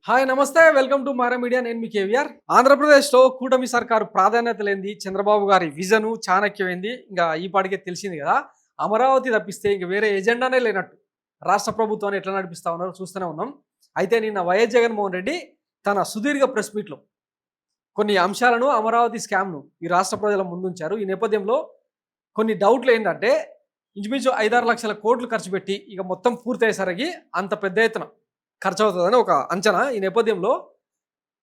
Hi నమస్తే welcome to Mara media. నేను మీ కేవీఆర్. ఆంధ్రప్రదేశ్లో కూటమి సర్కారు ప్రాధాన్యత లేనిది చంద్రబాబు గారి విజను చాణక్యమైంది. ఇంకా ఈ పాటికే తెలిసింది కదా. అమరావతి తప్పిస్తే ఇంక వేరే ఎజెండానే లేనట్టు రాష్ట్ర ప్రభుత్వాన్ని ఎట్లా నడిపిస్తా ఉన్నారో చూస్తూనే ఉన్నాం. అయితే నిన్న వైఎస్ జగన్మోహన్ రెడ్డి తన సుదీర్ఘ ప్రెస్ మీట్లో కొన్ని అంశాలను అమరావతి స్కామ్ను ఈ రాష్ట్ర ప్రజల ముందుంచారు. ఈ నేపథ్యంలో కొన్ని డౌట్లు ఏంటంటే ఇంచుమించు 5-6 లక్షల కోట్లు ఖర్చు పెట్టి ఇక మొత్తం పూర్తయ్యేసరికి అంత పెద్ద ఎత్తున ఖర్చు అవుతుందని ఒక అంచనా. ఈ నేపథ్యంలో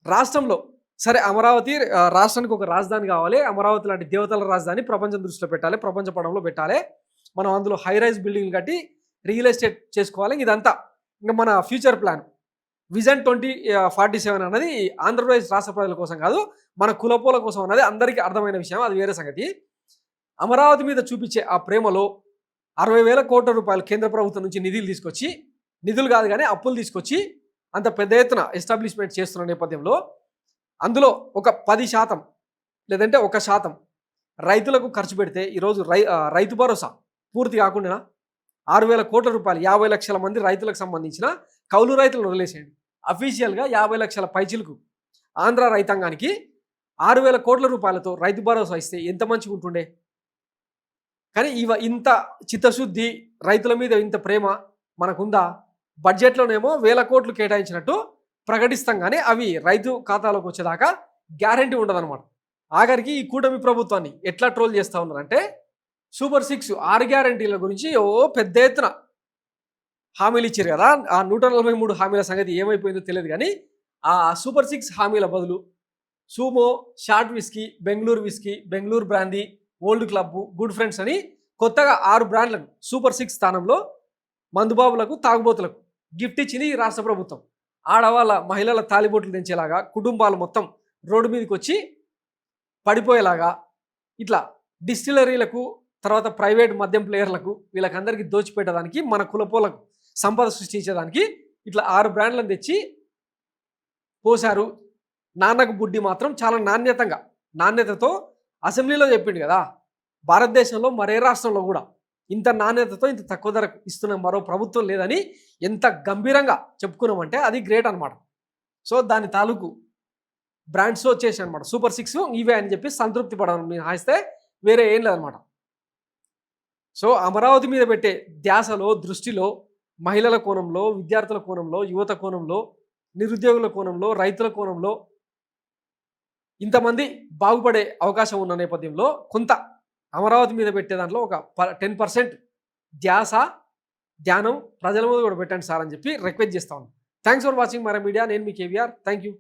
రాష్ట్రంలో సరే అమరావతి రాష్ట్రానికి ఒక రాజధాని కావాలి, అమరావతి లాంటి దేవతల రాజధాని ప్రపంచం దృష్టిలో పెట్టాలి, ప్రపంచ పటంలో పెట్టాలి, మనం అందులో హై రైజ్ బిల్డింగ్లు కట్టి రియల్ ఎస్టేట్ చేసుకోవాలి. ఇదంతా ఇంకా మన ఫ్యూచర్ ప్లాన్ విజన్ 2047 అన్నది ఆంధ్రప్రదేశ్ రాష్ట్ర ప్రజల కోసం కాదు, మన కులపోల కోసం అన్నది అందరికీ అర్థమైన విషయం. అది వేరే సంగతి. అమరావతి మీద చూపించే ఆ ప్రేమలో 60,000 కోట్ల రూపాయలు కేంద్ర ప్రభుత్వం నుంచి నిధులు కాదు కానీ అప్పులు తీసుకొచ్చి అంత పెద్ద ఎత్తున ఎస్టాబ్లిష్మెంట్ చేస్తున్న నేపథ్యంలో అందులో ఒక 10% లేదంటే 1% రైతులకు ఖర్చు పెడితే ఈరోజు రైతు భరోసా పూర్తి కాకుండా 6,000 కోట్ల రూపాయలు 50 లక్షల మంది రైతులకు సంబంధించిన కౌలు రైతులను వదిలేసేయండి. అఫీషియల్గా 50 లక్షల పైచిలకు ఆంధ్ర రైతాంగానికి 6,000 కోట్ల రూపాయలతో రైతు భరోసా ఇస్తే ఎంత మంచిగా ఉంటుండే. కానీ ఇంత చిత్తశుద్ధి, రైతుల మీద ఇంత ప్రేమ మనకుందా? బడ్జెట్లోనేమో 1,000 కోట్లు కేటాయించినట్టు ప్రకటిస్తాం కానీ అవి రైతు ఖాతాలోకి వచ్చేదాకా గ్యారంటీ ఉండదన్నమాట. ఆఖరికి ఈ కూటమి ప్రభుత్వాన్ని ఎట్లా ట్రోల్ చేస్తూ ఉన్నారంటే సూపర్ 6 6 గ్యారంటీల గురించి పెద్ద ఎత్తున హామీలు ఇచ్చారు కదా. ఆ 143 హామీల సంగతి ఏమైపోయిందో తెలియదు కానీ ఆ సూపర్ 6 హామీల బదులు sumo, short whisky, Bengaluru brandy, old club, good friends అని కొత్తగా 6 బ్రాండ్లను సూపర్ 6 స్థానంలో మందుబాబులకు, తాగుబోతులకు గిఫ్ట్ ఇచ్చింది ఈ రాష్ట్ర ప్రభుత్వం. ఆడవాళ్ళ మహిళల తాలిబొట్లు తెంచేలాగా, కుటుంబాలు మొత్తం రోడ్డు మీదకి వచ్చి పడిపోయేలాగా, ఇట్లా డిస్టిలరీలకు, తర్వాత ప్రైవేట్ మద్యం ప్లేయర్లకు, వీళ్ళకందరికీ దోచిపెట్టడానికి, మన కులపోలకు సంపద సృష్టించేదానికి ఇట్లా 6 బ్రాండ్లను తెచ్చి పోశారు. నాన్నకు బుడ్డి మాత్రం చాలా నాణ్యతతో అసెంబ్లీలో చెప్పిండు కదా, భారతదేశంలో మరే రాష్ట్రంలో కూడా ఇంత నాణ్యతతో ఇంత తక్కువ ధరకు ఇస్తున్న మరో ప్రభుత్వం లేదని ఎంత గంభీరంగా చెప్పుకున్నామంటే అది గ్రేట్ అనమాట. సో దాని తాలూకు బ్రాండ్స్ వచ్చేసి అనమాట సూపర్ 6 ఇవే అని చెప్పి సంతృప్తి పడడం మీరు హాయిస్తే వేరే ఏం లేదనమాట. సో అమరావతి మీద పెట్టే ధ్యాసలో, దృష్టిలో మహిళల కోణంలో, విద్యార్థుల కోణంలో, యువత కోణంలో, నిరుద్యోగుల కోణంలో, రైతుల కోణంలో ఇంతమంది బాగుపడే అవకాశం ఉన్న నేపథ్యంలో కొంత అమరావతి మీద పెట్టే దాంట్లో ఒక 10% ధ్యానం ప్రజల మీద కూడా పెట్టండి సార్ అని చెప్పి రిక్వెస్ట్ చేస్తా ఉన్నాను. Thanks for watching Maara media. నేను మీ కేవీఆర్. Thank you.